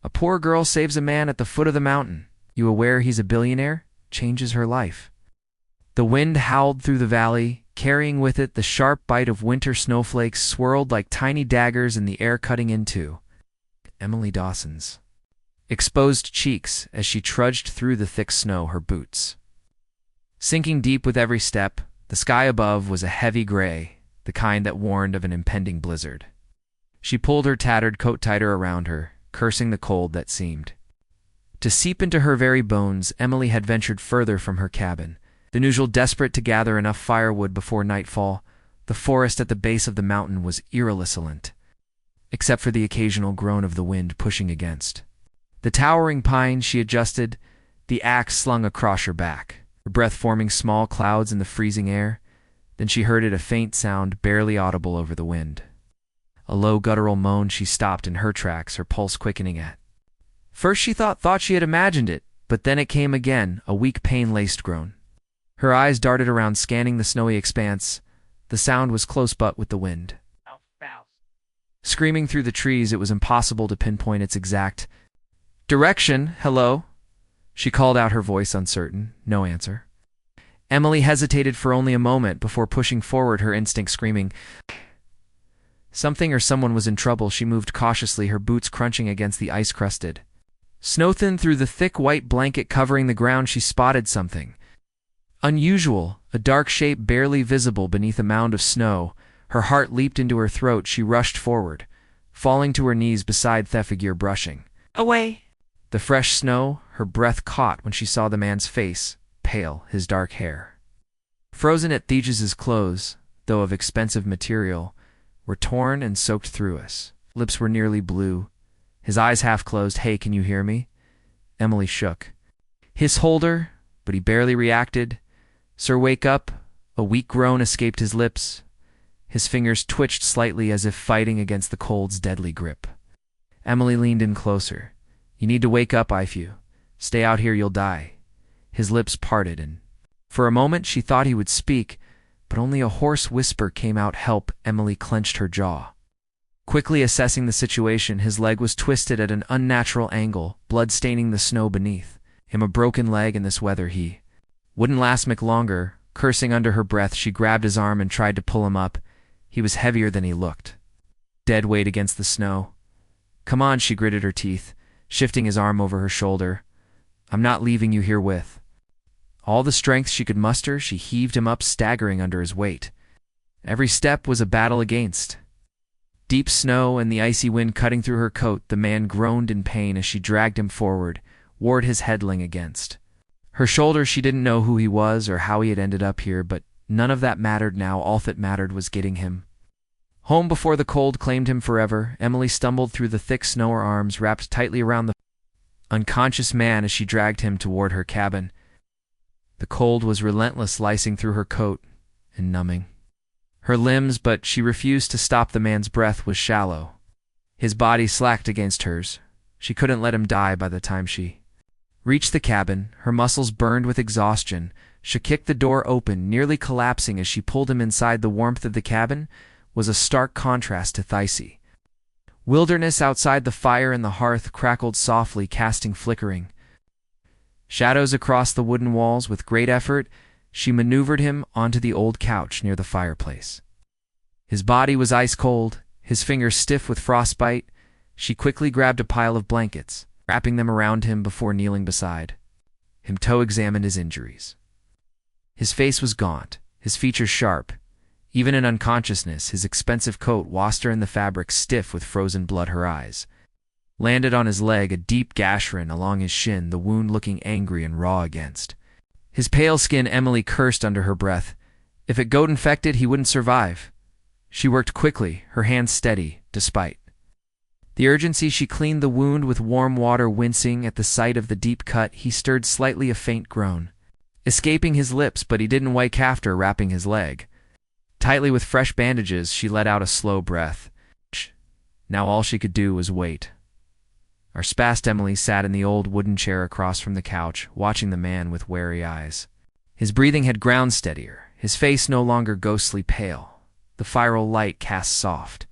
A poor girl saves a man at the foot of the mountain. You aware he's a billionaire? Changes her life. The wind howled through the valley, carrying with it the sharp bite of winter snowflakes swirled like tiny daggers in the air, cutting into Emily Dawson's exposed cheeks as she trudged through the thick snow, her boots sinking deep with every step. The sky above was a heavy gray, the kind that warned of an impending blizzard. She pulled her tattered coat tighter around her, cursing the cold that seemed to seep into her very bones. Emily had ventured further from her cabin, than usual, desperate to gather enough firewood before nightfall. The forest at the base of the mountain was eerily silent, except for the occasional groan of the wind pushing against the towering pine. She adjusted, the axe slung across her back, her breath forming small clouds in the freezing air. Then she heard it, a faint sound barely audible over the wind. A low guttural moan. She stopped in her tracks, her pulse quickening at first she thought she had imagined it, but then it came again, a weak pain-laced groan. Her eyes darted around, scanning the snowy expanse. The sound was close, but with the wind screaming through the trees, it was impossible to pinpoint its exact direction. "Hello?" she called out, her voice uncertain. No answer. Emily hesitated for only a moment before pushing forward, her instinct screaming something or someone was in trouble. She moved cautiously, her boots crunching against the ice-crusted snow. Thin through the thick white blanket covering the ground, she spotted something unusual, a dark shape barely visible beneath a mound of snow. Her heart leaped into her throat. She rushed forward, falling to her knees beside the figure, brushing away the fresh snow. Her breath caught when she saw the man's face, pale, his dark hair frozen at the edges. His clothes, though of expensive material, were torn and soaked through. His lips were nearly blue, his eyes half closed. "Hey, can you hear me?" Emily shook his holder, but he barely reacted. "Sir, wake up." A weak groan escaped his lips. His fingers twitched slightly as if fighting against the cold's deadly grip. Emily leaned in closer. "You need to wake up, if you stay out here you'll die." His lips parted, and for a moment she thought he would speak, but only a hoarse whisper came out, "Help." Emily clenched her jaw, quickly assessing the situation. His leg was twisted at an unnatural angle, blood staining the snow beneath him. A broken leg in this weather, he wouldn't last much longer. Cursing under her breath, she grabbed his arm and tried to pull him up. He was heavier than he looked, dead weight against the snow. "Come on," she gritted her teeth, shifting his arm over her shoulder. "I'm not leaving you here with." All the strength she could muster, she heaved him up, staggering under his weight. Every step was a battle against deep snow and the icy wind cutting through her coat. The man groaned in pain as she dragged him forward, ward his headling against her shoulder. She didn't know who he was or how he had ended up here, but none of that mattered now. All that mattered was getting him home before the cold claimed him forever. Emily stumbled through the thick snow, her arms wrapped tightly around the unconscious man as she dragged him toward her cabin. The cold was relentless, slicing through her coat and numbing her limbs, but she refused to stop. The man's breath was shallow, his body slacked against hers. She couldn't let him die. By the time she reached the cabin, her muscles burned with exhaustion. She kicked the door open, nearly collapsing as she pulled him inside. The warmth of the cabin was a stark contrast to the icy wilderness outside. The fire in the hearth crackled softly, casting flickering shadows across the wooden walls. With great effort, she maneuvered him onto the old couch near the fireplace. His body was ice cold, his fingers stiff with frostbite. She quickly grabbed a pile of blankets, wrapping them around him before kneeling beside him. Toe examined his injuries. His face was gaunt, his features sharp. Even in unconsciousness, his expensive coat, washed in the fabric, stiff with frozen blood. Her eyes landed on his leg, a deep gash ran along his shin, the wound looking angry and raw against his pale skin. Emily cursed under her breath. If it got infected, he wouldn't survive. She worked quickly, her hands steady, despite the urgency. She cleaned the wound with warm water, wincing at the sight of the deep cut. He stirred slightly, a faint groan escaping his lips, but he didn't wake. After wrapping his leg tightly with fresh bandages, she let out a slow breath. Now all she could do was wait. Our spast Emily sat in the old wooden chair across from the couch, watching the man with wary eyes. His breathing had ground steadier, his face no longer ghostly pale. The firelight light cast soft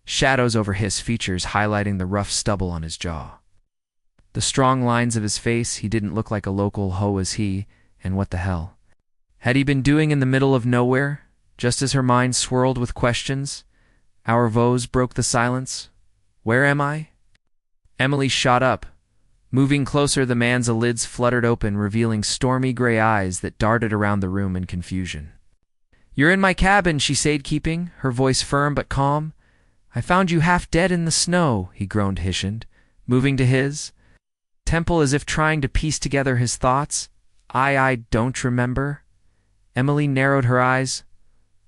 shadows over his features, highlighting the rough stubble on his jaw. The strong lines of his face, he didn't look like a local hoe as he, and what the hell had he been doing in the middle of nowhere? Just as her mind swirled with questions, our vows broke the silence. Where am I? Emily shot up. Moving closer, the man's lids fluttered open, revealing stormy gray eyes that darted around the room in confusion. You're in my cabin, she said, keeping her voice firm but calm. I found you half dead in the snow, he groaned, hissing, moving to his temple as if trying to piece together his thoughts. I don't remember. Emily narrowed her eyes.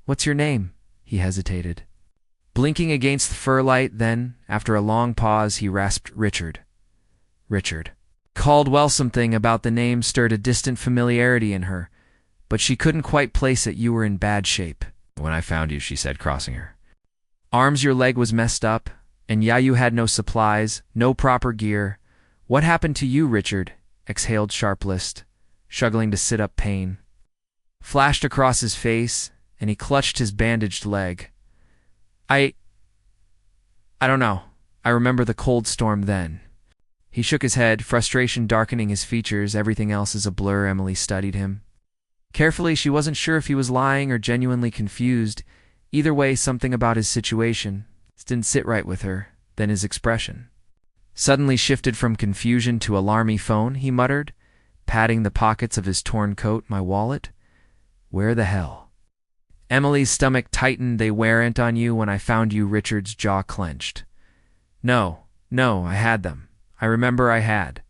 What's your name? He hesitated, blinking against the fur light. Then, after a long pause, he rasped, Richard. Richard. Caldwell. Something about the name stirred a distant familiarity in her, but she couldn't quite place it. You were in bad shape when I found you, she said, crossing her arms. Your leg was messed up, and yeah, you had no supplies, no proper gear. What happened to you, Richard? Exhaled Sharplist, struggling to sit up. Pain flashed across his face, and he clutched his bandaged leg. I don't know. I remember the cold storm then. He shook his head, frustration darkening his features. Everything else is a blur. Emily studied him carefully. She wasn't sure if he was lying or genuinely confused. Either way, something about his situation didn't sit right with her. Then his expression suddenly shifted from confusion to alarmy. Phone, he muttered, patting the pockets of his torn coat. My wallet? Where the hell? Emily's stomach tightened. They weren't on you when I found you. Richard's jaw clenched. No, I had them. I remember I had.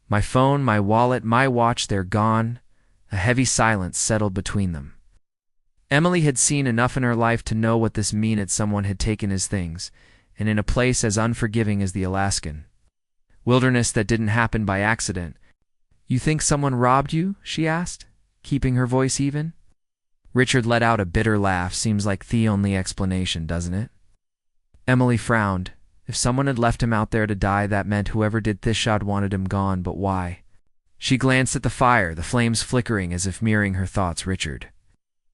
My phone, my wallet, my watch, they're gone. A heavy silence settled between them. Emily had seen enough in her life to know what this meant. Someone had taken his things, and in a place as unforgiving as the Alaskan wilderness. That didn't happen by accident. You think someone robbed you? She asked, keeping her voice even. Richard let out a bitter laugh. Seems like the only explanation, doesn't it? Emily frowned. If someone had left him out there to die, that meant whoever did this had wanted him gone, but why? She glanced at the fire, the flames flickering as if mirroring her thoughts. Richard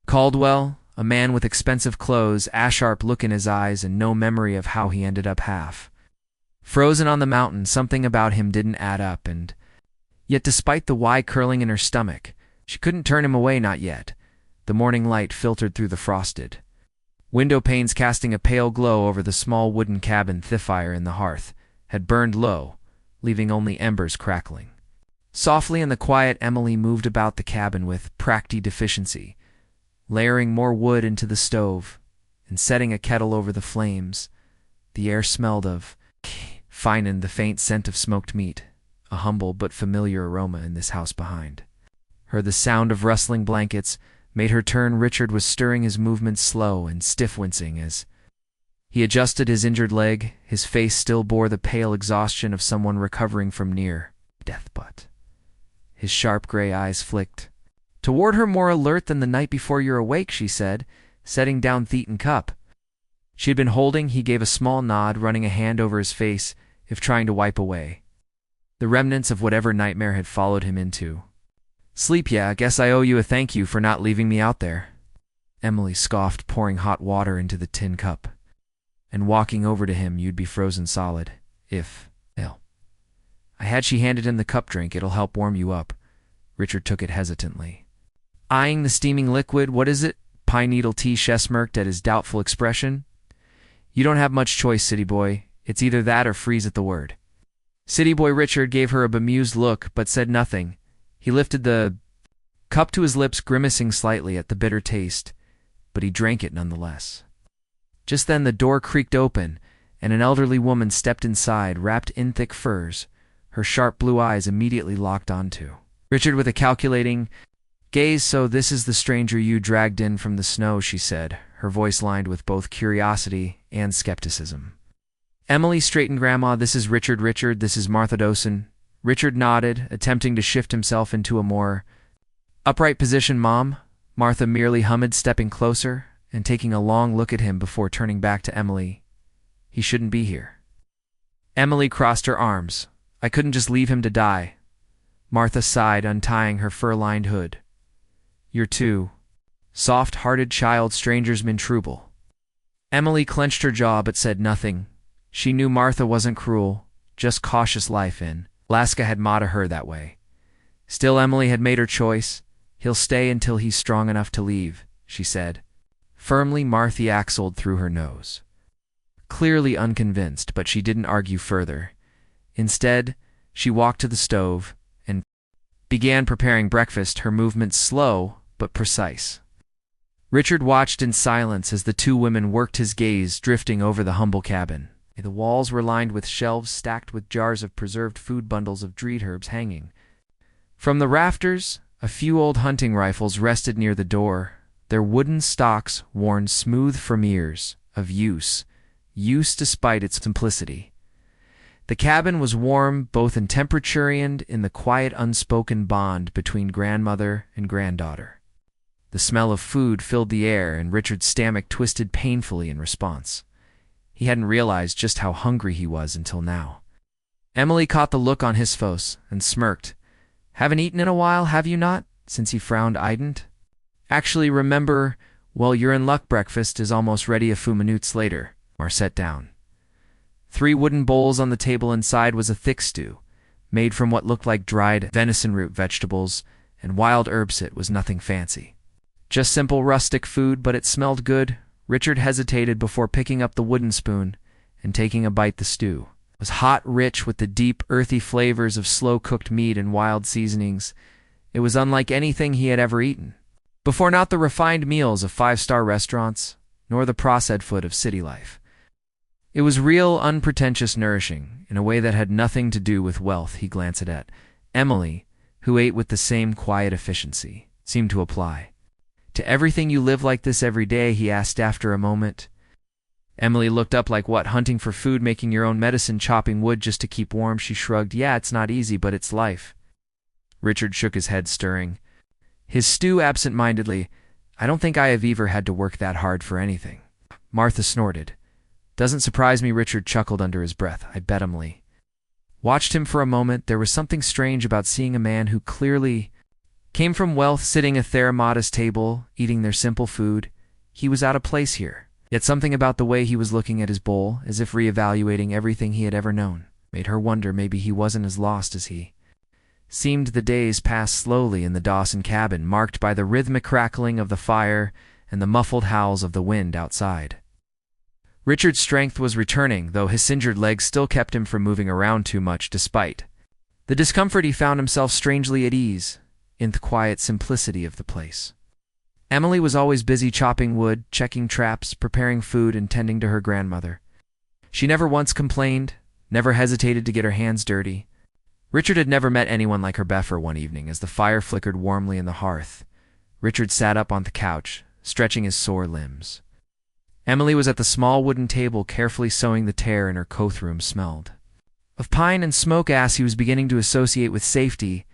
Caldwell, a man with expensive clothes, a sharp look in his eyes, and no memory of how he ended up half frozen on the mountain. Something about him didn't add up, and yet despite the why curling in her stomach, she couldn't turn him away, not yet. The morning light filtered through the frosted window panes, casting a pale glow over the small wooden cabin. The fire in the hearth had burned low, leaving only embers crackling softly in the quiet. Emily moved about the cabin with practiced efficiency, layering more wood into the stove and setting a kettle over the flames. The air smelled of fine and the faint scent of smoked meat, a humble but familiar aroma in this house behind her. The sound of rustling blankets made her turn. Richard was stirring, his movements slow and stiff, wincing as he adjusted his injured leg. His face still bore the pale exhaustion of someone recovering from near death, but his sharp gray eyes flicked toward her, more alert than the night before. You're awake, she said, setting down the eaten cup she had been holding. He gave a small nod, running a hand over his face, if trying to wipe away the remnants of whatever nightmare had followed him into sleep. Yeah, I guess I owe you a thank you for not leaving me out there, Emily scoffed, pouring hot water into the tin cup and walking over to him. You'd be frozen solid if I had. She handed him the cup. Drink, it'll help warm you up. Richard took it hesitantly, eyeing the steaming liquid. What is it? Pine needle tea, she smirked at his doubtful expression. You don't have much choice, city boy. It's either that or freeze at the word city boy. Richard gave her a bemused look, but said nothing. He lifted the cup to his lips, grimacing slightly at the bitter taste, but he drank it nonetheless. Just then the door creaked open, and an elderly woman stepped inside, wrapped in thick furs. Her sharp blue eyes immediately locked onto Richard with a calculating gaze. So this is the stranger you dragged in from the snow, she said, her voice lined with both curiosity and skepticism. Emily straightened. Grandma, this is Richard. Richard, this is Martha Dawson. Richard nodded, attempting to shift himself into a more upright position. Mom, Martha merely hummed, stepping closer and taking a long look at him before turning back to Emily. He shouldn't be here. Emily crossed her arms. I couldn't just leave him to die. Martha sighed, untying her fur-lined hood. You're too soft-hearted, child. Strangers mean trouble. Emily clenched her jaw but said nothing. She knew Martha wasn't cruel, just cautious life in Alaska had made her that way. Still, Emily had made her choice. He'll stay until he's strong enough to leave, she said. Firmly, Marthy axled through her nose. Clearly unconvinced, but she didn't argue further. Instead, she walked to the stove and began preparing breakfast, her movements slow but precise. Richard watched in silence as the two women worked, his gaze drifting over the humble cabin. The walls were lined with shelves stacked with jars of preserved food, bundles of dried herbs hanging. From the rafters, a few old hunting rifles rested near the door, their wooden stocks worn smooth from years of use despite its simplicity. The cabin was warm both in temperature and in the quiet unspoken bond between grandmother and granddaughter. The smell of food filled the air, and Richard's stomach twisted painfully in response. He hadn't realized just how hungry he was until now. Emily caught the look on his face and smirked. "Haven't eaten in a while, have you not?" Since he frowned, "Idn't." "Actually, remember, well, you're in luck. Breakfast is almost ready a few minutes later." Mar sat down. 3 wooden bowls on the table. Inside was a thick stew, made from what looked like dried venison root vegetables and wild herbs. It was nothing fancy. Just simple rustic food, but it smelled good. Richard hesitated before picking up the wooden spoon and taking a bite. The stew was hot, rich, with the deep, earthy flavors of slow-cooked meat and wild seasonings. It was unlike anything he had ever eaten before, not the refined meals of 5-star restaurants, nor the processed food of city life. It was real, unpretentious, nourishing, in a way that had nothing to do with wealth. He glanced at Emily, who ate with the same quiet efficiency. "Seemed to apply to everything. You live like this every day?" he asked after a moment. Emily looked up. "Like what? Hunting for food, making your own medicine, chopping wood just to keep warm?" She shrugged. "Yeah, it's not easy, but it's life." Richard shook his head, stirring his stew absent-mindedly. "I don't think I have ever had to work that hard for anything." Martha snorted. "Doesn't surprise me." Richard chuckled under his breath. "I bet." Emily watched him for a moment. There was something strange about seeing a man who clearly came from wealth sitting at their modest table, eating their simple food. He was out of place here. Yet something about the way he was looking at his bowl, as if reevaluating everything he had ever known, made her wonder maybe he wasn't as lost as he seemed. The days passed slowly in the Dawson cabin, marked by the rhythmic crackling of the fire and the muffled howls of the wind outside. Richard's strength was returning, though his injured legs still kept him from moving around too much. Despite the discomfort, he found himself strangely at ease in the quiet simplicity of the place. Emily was always busy chopping wood, checking traps, preparing food, and tending to her grandmother. She never once complained, never hesitated to get her hands dirty. Richard had never met anyone like her. Before one evening, as the fire flickered warmly in the hearth, Richard sat up on the couch, stretching his sore limbs. Emily was at the small wooden table, carefully sewing. The tear in her coat room smelled of pine and smoke, as he was beginning to associate with safety.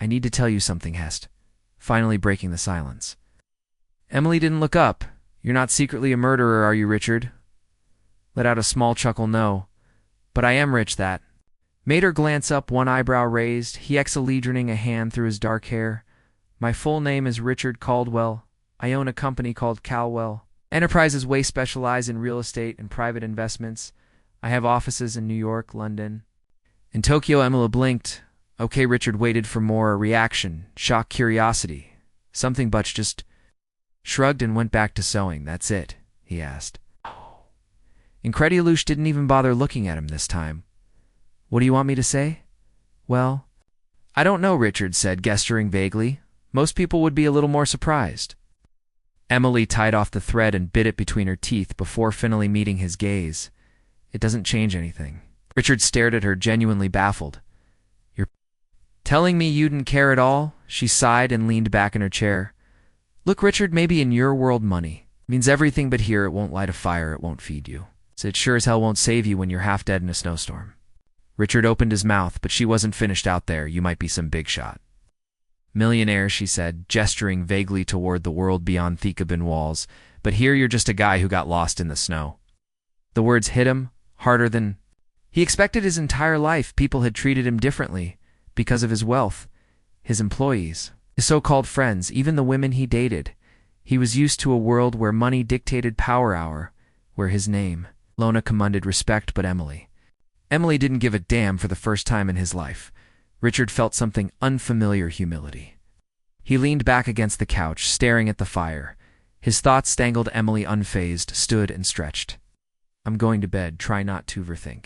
"I need to tell you something, Hest," finally breaking the silence. Emily didn't look up. "You're not secretly a murderer, are you?" Richard let out a small chuckle. "No, but I am rich." That made her glance up, one eyebrow raised. He exhaled, running a hand through his dark hair. "My full name is Richard Caldwell. I own a company called Caldwell Enterprises. We specialize in real estate and private investments. I have offices in New York, London, and Tokyo." Emily blinked. "Okay." Richard waited for more, a reaction, shock, curiosity, something, but just shrugged and went back to sewing. "That's it?" he asked. Incredulous didn't even bother looking at him this time. "What do you want me to say?" "Well, I don't know," Richard said, gesturing vaguely. "Most people would be a little more surprised." Emily tied off the thread and bit it between her teeth before finally meeting his gaze. "It doesn't change anything." Richard stared at her, genuinely baffled. "You're telling me you didn't care at all?" She sighed and leaned back in her chair. "Look, Richard, maybe in your world money means everything, but here it won't light a fire, it won't feed you. So it sure as hell won't save you when you're half dead in a snowstorm." Richard opened his mouth, but she wasn't finished. "Out there, you might be some big shot millionaire," she said, gesturing vaguely toward the world beyond the cabin walls. "But here you're just a guy who got lost in the snow." The words hit him harder than he expected. His entire life, people had treated him differently because of his wealth. His employees, his so-called friends, even the women he dated. He was used to a world where money dictated power hour, where his name, Lona, commanded respect. But Emily Emily didn't give a damn for the first time in his life. Richard felt something unfamiliar humility. He leaned back against the couch, staring at the fire. His thoughts stangled. Emily, unfazed, stood and stretched. I'm going to bed. Try not to overthink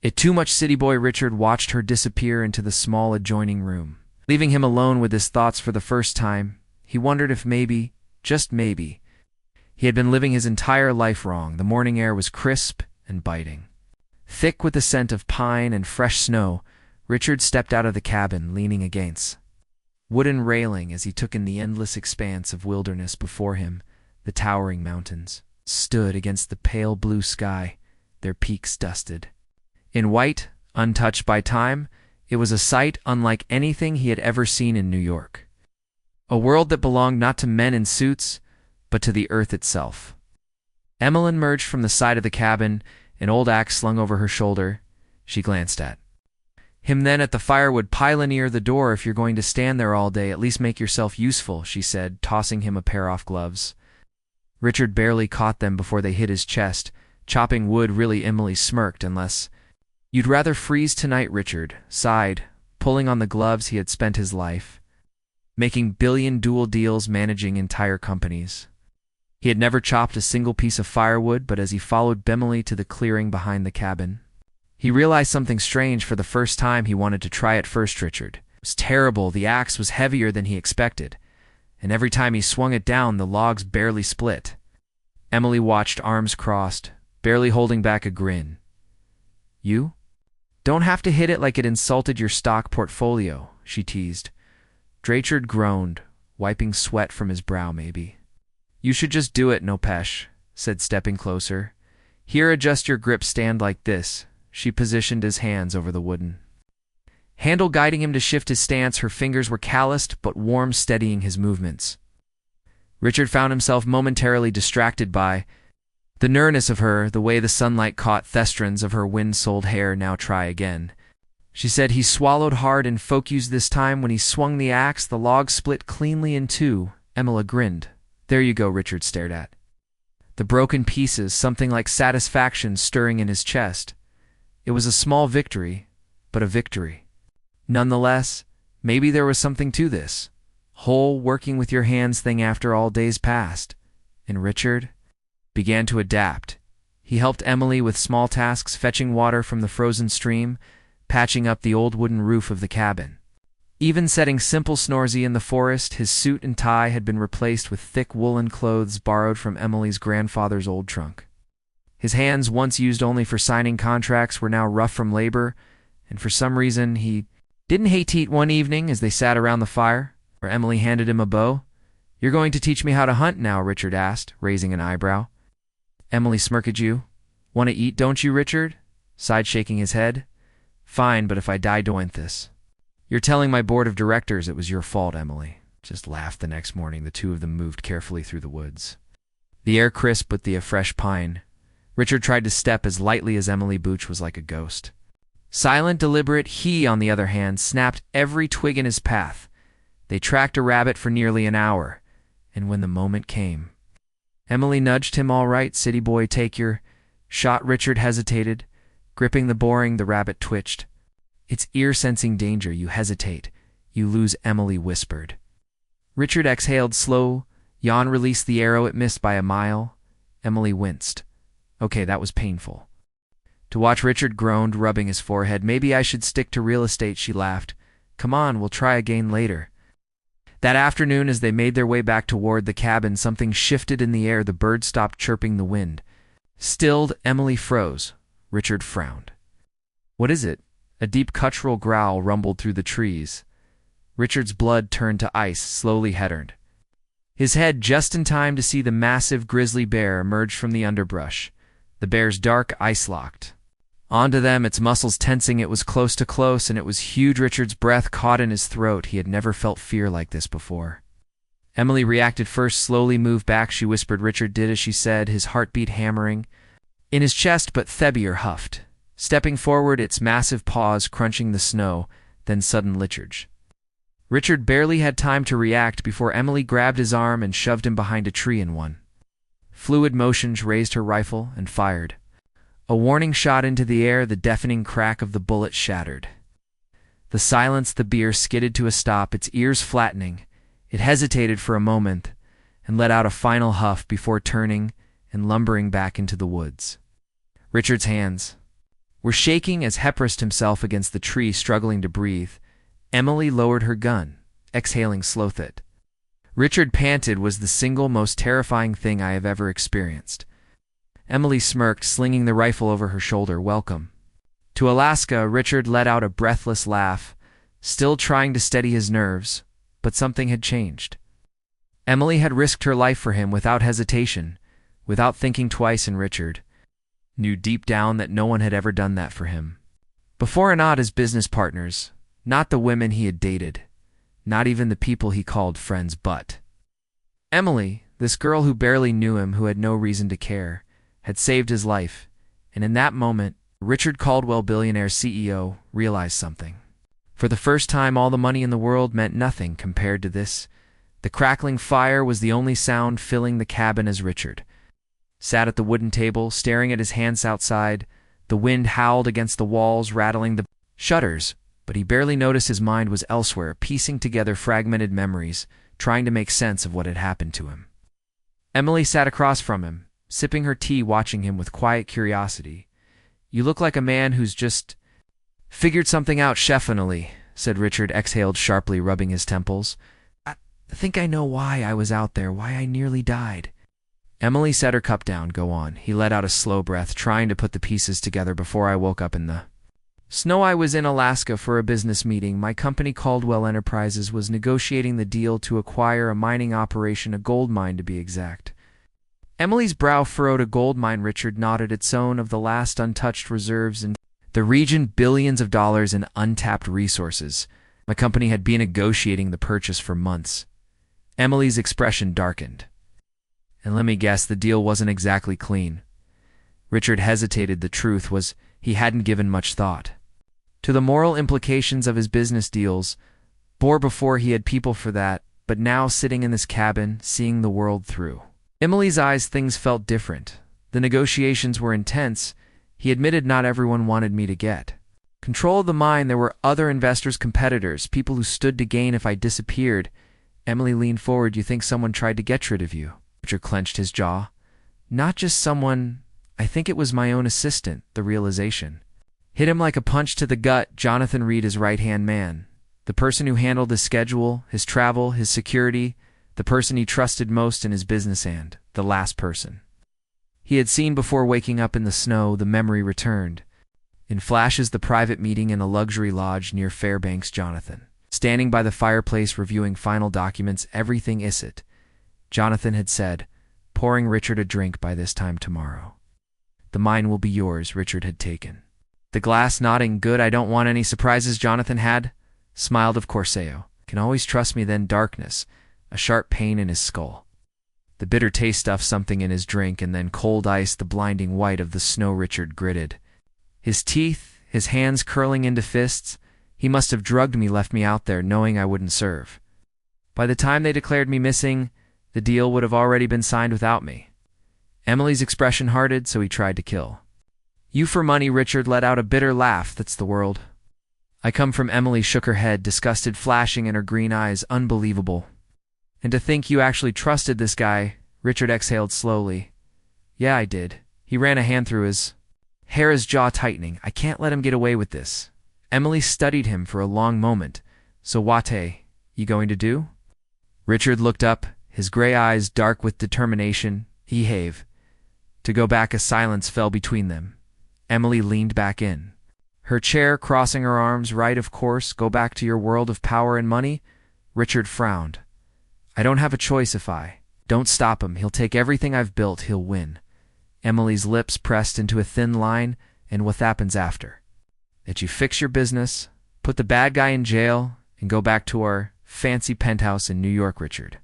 it too much, city boy. Richard watched her disappear into the small adjoining room. Leaving him alone with his thoughts for the first time, he wondered if maybe, just maybe, he had been living his entire life wrong. The morning air was crisp and biting. Thick with the scent of pine and fresh snow, Richard stepped out of the cabin, leaning against wooden railing as he took in the endless expanse of wilderness before him. The towering mountains stood against the pale blue sky, their peaks dusted in white, untouched by time. It was a sight unlike anything he had ever seen in New York. A world that belonged not to men in suits, but to the earth itself. Emily emerged from the side of the cabin, an old axe slung over her shoulder. She glanced at him, then at the firewood pile near the door. If you're going to stand there all day, at least make yourself useful, she said, tossing him a pair of gloves. Richard barely caught them before they hit his chest. Chopping wood, really? Emily smirked. Unless you'd rather freeze tonight, Richard sighed, pulling on the gloves. He had spent his life making billion dual deals, managing entire companies. He had never chopped a single piece of firewood, but as he followed Emily to the clearing behind the cabin, he realized something strange. For the first time, he wanted to try it first. Richard. It was terrible. The axe was heavier than he expected, and every time he swung it down, the logs barely split. Emily watched, arms crossed, barely holding back a grin. You don't have to hit it like it insulted your stock portfolio, she teased. Richard groaned, wiping sweat from his brow. Maybe you should just do it, no pesh, said, stepping closer. Here, adjust your grip, stand like this. She positioned his hands over the wooden handle, guiding him to shift his stance. Her fingers were calloused but warm, steadying his movements. Richard found himself momentarily distracted by the nearness of her, the way the sunlight caught strands of her wind-soiled hair. Now try again, she said. He swallowed hard and focused. This time, when he swung the axe, the log split cleanly in two. Emily grinned. There you go, Richard stared at the broken pieces, something like satisfaction stirring in his chest. It was a small victory, but a victory nonetheless. Maybe there was something to this whole working with your hands thing after all. Days passed, and Richard began to adapt. He helped Emily with small tasks, fetching water from the frozen stream, patching up the old wooden roof of the cabin, even setting simple snorzy in the forest. His suit and tie had been replaced with thick woolen clothes borrowed from Emily's grandfather's old trunk. His hands, once used only for signing contracts, were now rough from labor, and for some reason he didn't hate to eat. One evening, as they sat around the fire, where Emily handed him a bow. You're going to teach me how to hunt now, Richard asked, raising an eyebrow. Emily smirked. You want to eat, don't you, Richard sighed, shaking his head. Fine, but if I die doing this, you're telling my board of directors it was your fault. Emily just laughed. The next morning, the two of them moved carefully through the woods, the air crisp with the fresh pine. Richard tried to step as lightly as Emily. Booch was like a ghost. Silent, deliberate. He, on the other hand, snapped every twig in his path. They tracked a rabbit for nearly an hour, and when the moment came, Emily nudged him. All right, city boy, take your shot. Richard hesitated, gripping the boring. The rabbit twitched, its ear sensing danger. You hesitate, you lose, Emily whispered. Richard exhaled, slow yawn, released the arrow. It missed by a mile. Emily winced. Okay, that was painful to watch. Richard groaned, rubbing his forehead. Maybe I should stick to real estate, she laughed. Come on, we'll try again later. That afternoon, as they made their way back toward the cabin, something shifted in the air. The birds stopped chirping. The wind stilled. Emily froze. Richard frowned. What is it? A deep guttural growl rumbled through the trees. Richard's blood turned to ice, slowly headed his head just in time to see the massive grizzly bear emerge from the underbrush. The bear's dark eyes locked onto them, its muscles tensing. It was close to close, and it was huge. Richard's breath caught in his throat. He had never felt fear like this before. Emily reacted first, slowly moved back. She whispered. Richard did as she said, his heartbeat hammering in his chest. But Thebier huffed, stepping forward, its massive paws crunching the snow. Then sudden liturge. Richard barely had time to react before Emily grabbed his arm and shoved him behind a tree in one fluid motion. She raised her rifle and fired. A warning shot into the air, the deafening crack of the bullet shattered. The silence, the beer skidded to a stop, its ears flattening. It hesitated for a moment and let out a final huff before turning and lumbering back into the woods. Richard's hands were shaking as he pressed himself against the tree, struggling to breathe. Emily lowered her gun, exhaling Slothit. Richard panted, was the single most terrifying thing I have ever experienced. Emily smirked, slinging the rifle over her shoulder. Welcome to Alaska. Richard let out a breathless laugh, still trying to steady his nerves, but something had changed. Emily had risked her life for him without hesitation, without thinking twice, and Richard knew deep down that no one had ever done that for him. Before and not as business partners, not the women he had dated, not even the people he called friends, but Emily, this girl who barely knew him, who had no reason to care, had saved his life, and in that moment, Richard Caldwell, billionaire CEO, realized something. For the first time, all the money in the world meant nothing compared to this. The crackling fire was the only sound filling the cabin as Richard sat at the wooden table, staring at his hands outside. The wind howled against the walls, rattling the shutters, but he barely noticed his mind was elsewhere, piecing together fragmented memories, trying to make sense of what had happened to him. Emily sat across from him, sipping her tea, watching him with quiet curiosity. "You look like a man who's just figured something out, chef-finally," said Richard, exhaled sharply, rubbing his temples. I think I know why I was out there, why I nearly died." Emily set her cup down. "Go on." He let out a slow breath, trying to put the pieces together. "Before I woke up in the snow, I was in Alaska for a business meeting. My company, Caldwell Enterprises, was negotiating the deal to acquire a mining operation, a gold mine to be exact." Emily's brow furrowed. "A gold mine?" Richard nodded. "Its own of the last untouched reserves in the region, billions of dollars in untapped resources. My company had been negotiating the purchase for months." Emily's expression darkened. "And let me guess, the deal wasn't exactly clean." Richard hesitated. The truth was, he hadn't given much thought to the moral implications of his business deals. Before he had people for that, but now sitting in this cabin, seeing the world through Emily's eyes, things felt different. The negotiations were intense. He admitted, "Not everyone wanted me to get control of the mine. There were other investors, competitors, people who stood to gain if I disappeared." Emily leaned forward. "You think someone tried to get rid of you?" Richard clenched his jaw. "Not just someone. I think it was my own assistant." The realization hit him like a punch to the gut. Jonathan Reed, his right-hand man, the person who handled his schedule, his travel, his security, the person he trusted most in his business, and the last person he had seen before waking up in the snow. The memory returned. In flashes, the private meeting in a luxury lodge near Fairbanks. Jonathan, standing by the fireplace reviewing final documents. "Everything is it," Jonathan had said, pouring Richard a drink. "By this time tomorrow, the mine will be yours." Richard had taken the glass, nodding. "Good, I don't want any surprises." Jonathan had smiled. "Of course, can always trust me." Then darkness, a sharp pain in his skull. The bitter taste stuffed something in his drink, and then cold ice, the blinding white of the snow. Richard gritted his teeth, his hands curling into fists. "He must have drugged me, left me out there, knowing I wouldn't serve. By the time they declared me missing, the deal would have already been signed without me." Emily's expression hardened. "So he tried to kill you for money?" Richard let out a bitter laugh. "That's the world I come from." Emily shook her head, disgusted flashing in her green eyes. "Unbelievable. And to think you actually trusted this guy." Richard exhaled slowly. "Yeah, I did." He ran a hand through his hair, his jaw tightening. "I can't let him get away with this." Emily studied him for a long moment. "So what you going to do?" Richard looked up, his gray eyes dark with determination. "He have to go back." A silence fell between them. Emily leaned back in her chair, crossing her arms. "Right, of course, go back to your world of power and money." Richard frowned. "I don't have a choice. If I don't stop him, he'll take everything I've built. He'll win." Emily's lips pressed into a thin line. "And what happens after that? You fix your business, put the bad guy in jail, and go back to our fancy penthouse in New York." Richard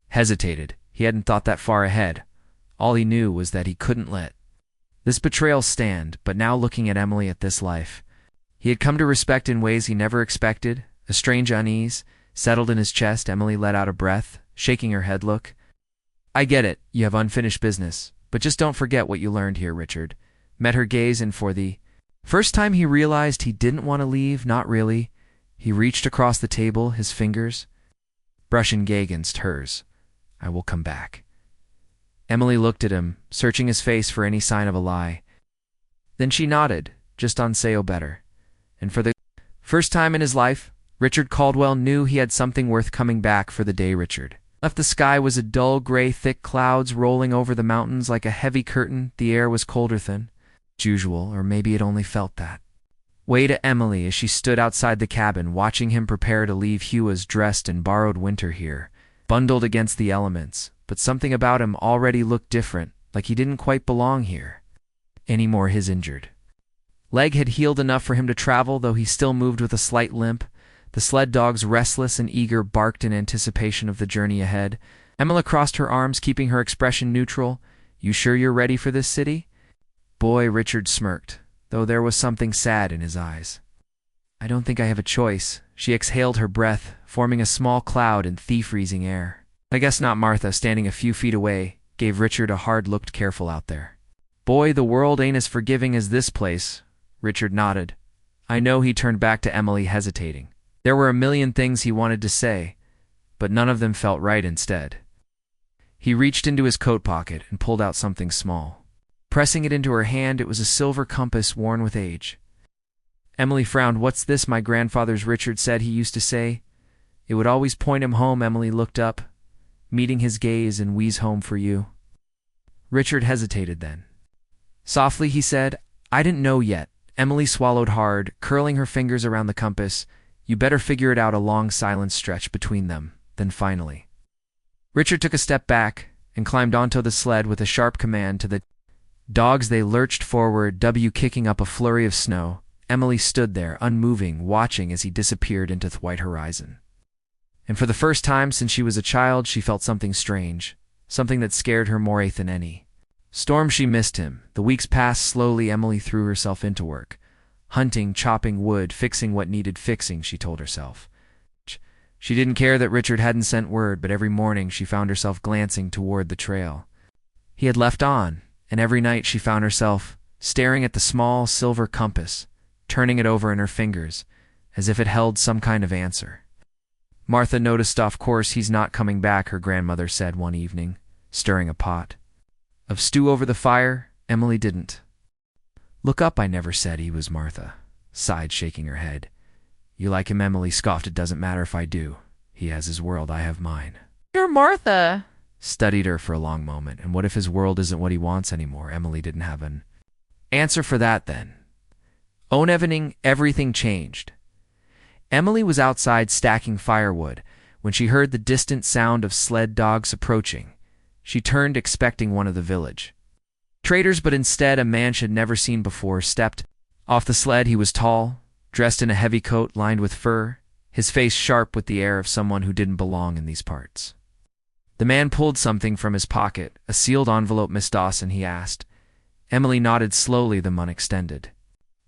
hesitated. He hadn't thought that far ahead. All he knew was that he couldn't let this betrayal stand. But now, looking at Emily, at this life he had come to respect in ways he never expected, a strange unease settled in his chest. Emily let out a breath, shaking her head. "Look, I get it. You have unfinished business. But just don't forget what you learned here, Richard. met her gaze, and for the first time he realized he didn't want to leave, not really. He reached across the table, his fingers brushing against hers. "I will come back." Emily looked at him, searching his face for any sign of a lie. Then she nodded, just on say better. And for the first time in his life, Richard Caldwell knew he had something worth coming back for. The day Richard left, the sky was a dull gray, thick clouds rolling over the mountains like a heavy curtain. The air was colder than usual, or maybe it only felt that way to Emily as she stood outside the cabin, watching him prepare to leave. He was dressed in borrowed winter gear, bundled against the elements, but something about him already looked different, like he didn't quite belong here anymore. His injured leg had healed enough for him to travel, though he still moved with a slight limp. The sled dogs, restless and eager, barked in anticipation of the journey ahead. Emily crossed her arms, keeping her expression neutral. "You sure you're ready for this city?" "Boy," Richard smirked, though there was something sad in his eyes. "I don't think I have a choice." She exhaled, her breath forming a small cloud in the freezing air. "I guess not." Martha, standing a few feet away, gave Richard a hard look. "Careful out there." "Boy, the world ain't as forgiving as this place." Richard nodded. "I know." He turned back to Emily, hesitating. There were a million things he wanted to say, but none of them felt right. Instead, he reached into his coat pocket and pulled out something small. Pressing it into her hand, it was a silver compass worn with age. Emily frowned. "What's this?" "My grandfather's," Richard said. "He used to say it would always point him home." Emily looked up, meeting his gaze, "and we's home for you." Richard hesitated, then softly he said, "I didn't know yet." Emily swallowed hard, curling her fingers around the compass. "You better figure it out." A long silence stretched between them. Then finally, Richard took a step back and climbed onto the sled with a sharp command to the dogs. They lurched forward, kicking up a flurry of snow. Emily stood there, unmoving, watching as he disappeared into the white horizon. And for the first time since she was a child, she felt something strange, something that scared her more than any storm. She missed him. The weeks passed slowly. Emily threw herself into work. Hunting, chopping wood, fixing what needed fixing, she told herself. She didn't care that Richard hadn't sent word, but every morning she found herself glancing toward the trail he had left on, and every night she found herself staring at the small silver compass, turning it over in her fingers, as if it held some kind of answer. Martha noticed. "Of course he's not coming back," her grandmother said one evening, stirring a pot of stew over the fire. Emily didn't look up. "I never said he was." Martha sighed, shaking her head. "You like him?" Emily scoffed. "It doesn't matter if I do. He has his world, I have mine." You're Martha Studied her for a long moment. "And what if his world isn't what he wants anymore?" Emily didn't have an answer for that then. On evening, everything changed. Emily was outside stacking firewood when she heard the distant sound of sled dogs approaching. She turned, expecting one of the village traders, but instead a man she'd never seen before stepped off the sled. He was tall, dressed in a heavy coat lined with fur, his face sharp with the air of someone who didn't belong in these parts. The man pulled something from his pocket, a sealed envelope. "Miss Dawson?" he asked. Emily nodded slowly. The man extended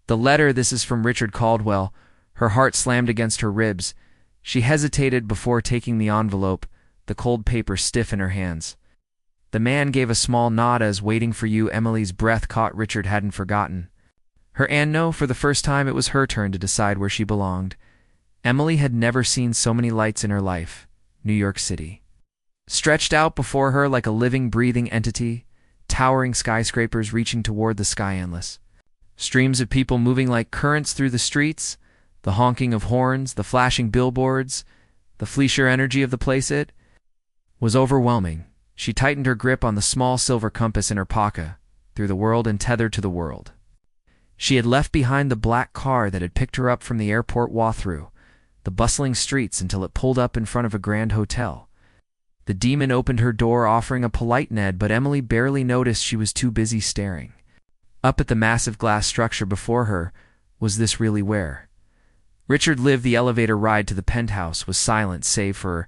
the letter. "This is from Richard Caldwell." Her heart slammed against her ribs. She hesitated before taking the envelope, the cold paper stiff in her hands. The man gave a small nod as, "Waiting for you." Emily's breath caught. Richard hadn't forgotten her, and no, for the first time it was her turn to decide where she belonged. Emily had never seen so many lights in her life. New York City stretched out before her like a living, breathing entity, towering skyscrapers reaching toward the sky, endless streams of people moving like currents through the streets, the honking of horns, the flashing billboards, the fleischer energy of the place. It was overwhelming. She tightened her grip on the small silver compass in her pocket, through the world and tethered to the world. She had left behind the black car that had picked her up from the airport, walked through the bustling streets until it pulled up in front of a grand hotel. The demon opened her door, offering a polite nod, but Emily barely noticed. She was too busy staring up at the massive glass structure before her. Was this really where Richard lived? The elevator ride to the penthouse was silent save for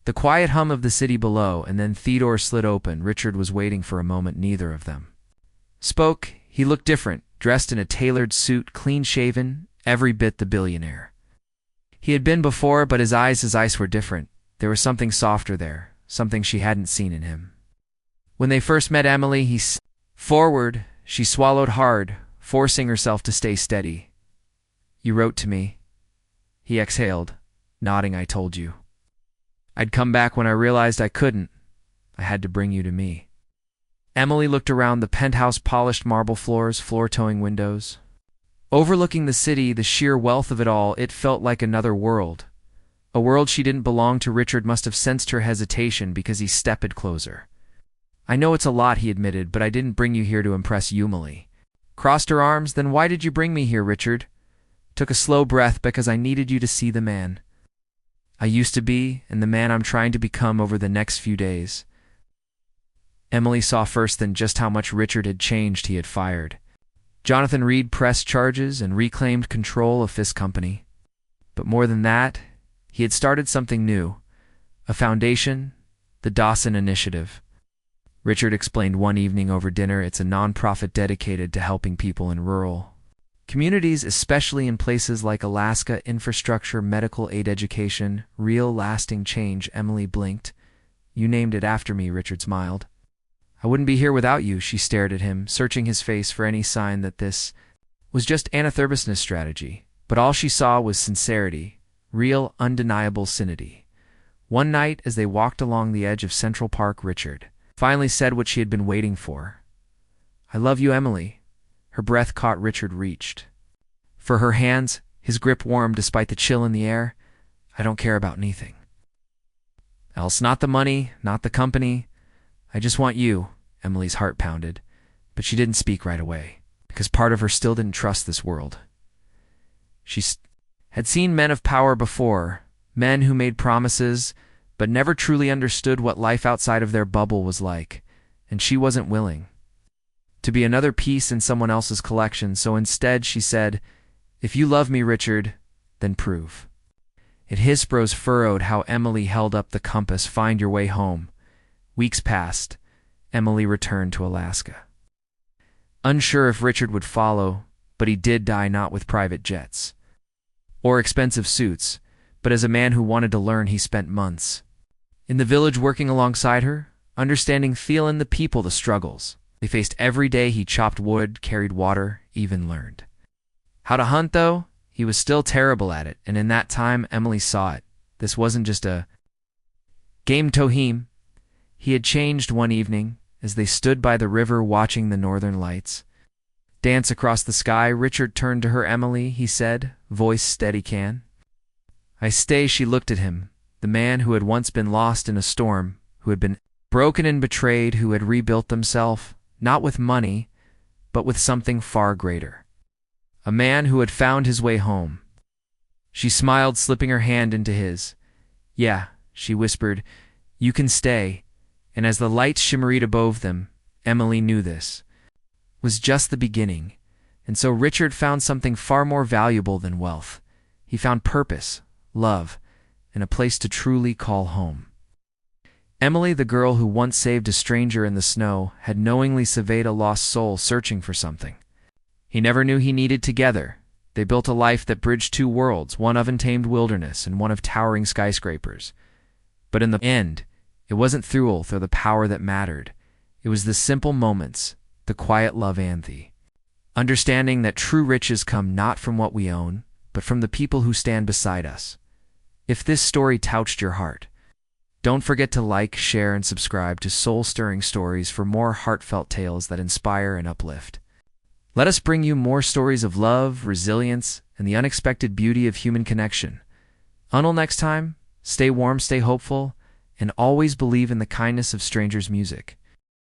the quiet hum of the city below, and then the door slid open. Richard was waiting for a moment. Neither of them spoke. He looked different, dressed in a tailored suit, clean-shaven, every bit the billionaire he had been before, but his eyes were different. There was something softer there, something she hadn't seen in him. When they first met Emily, he forward, She swallowed hard, forcing herself to stay steady. You wrote to me. He exhaled, nodding. I told you. I'd come back when I realized I couldn't. I had to bring you to me. Emily looked around the penthouse, polished marble floors, floor-towing windows. Overlooking the city, the sheer wealth of it all, it felt like another world. A world she didn't belong to. Richard must have sensed her hesitation because he stepped closer. I know it's a lot, he admitted, but I didn't bring you here to impress you, Emily. Crossed her arms. Then why did you bring me here, Richard? Took a slow breath. Because I needed you to see the man I used to be and the man I'm trying to become over the next few days. Emily saw first then just how much Richard had changed. He had fired Jonathan Reed, pressed charges, and reclaimed control of Fisk Company. But more than that, he had started something new, a foundation, the Dawson Initiative. Richard explained one evening over dinner. It's a nonprofit dedicated to helping people in rural communities, especially in places like Alaska. Infrastructure, medical aid, education, real lasting change. Emily blinked. You named it after me, Richard smiled. I wouldn't be here without you. She stared at him, searching his face for any sign that this was just Anatherbusiness strategy. But all she saw was sincerity, real, undeniable sanity. One night, as they walked along the edge of Central Park, Richard finally said what she had been waiting for. I love you, Emily. Her breath caught. Richard reached for her hands, his grip warm despite the chill in the air. I don't care about anything else. Not the money, not the company. I just want you. Emily's heart pounded, but she didn't speak right away, because part of her still didn't trust this world. She had seen men of power before, men who made promises, but never truly understood what life outside of their bubble was like, and she wasn't willing to be another piece in someone else's collection. So instead she said, if you love me, Richard, then prove it. His brows furrowed. How? Emily held up the compass. Find your way home. Weeks passed. Emily returned to Alaska, unsure if Richard would follow, but he did die, not with private jets or expensive suits, but as a man who wanted to learn. He spent months in the village working alongside her, understanding, feeling the people, the struggles they faced every day. He chopped wood, carried water, even learned how to hunt, though he was still terrible at it, and in that time Emily saw it. This wasn't just a game. Tohim. He had changed. One evening, as they stood by the river watching the northern lights dance across the sky, Richard turned to her. Emily, he said, voice steady. Can I stay? She looked at him, the man who had once been lost in a storm, who had been broken and betrayed, who had rebuilt himself, not with money, but with something far greater. A man who had found his way home. She smiled, slipping her hand into his. Yeah, she whispered, you can stay. And as the lights shimmered above them, Emily knew this was just the beginning. And so Richard found something far more valuable than wealth. He found purpose, love, and a place to truly call home. Emily, the girl who once saved a stranger in the snow, had knowingly surveyed a lost soul searching for something he never knew he needed. Together, they built a life that bridged two worlds, one of untamed wilderness and one of towering skyscrapers. But in the end, it wasn't through the power that mattered. It was the simple moments, the quiet love, and the understanding that true riches come not from what we own, but from the people who stand beside us. If this story touched your heart, don't forget to like, share, and subscribe to Soul-Stirring Stories for more heartfelt tales that inspire and uplift. Let us bring you more stories of love, resilience, and the unexpected beauty of human connection. Until next time, stay warm, stay hopeful, and always believe in the kindness of strangers' music.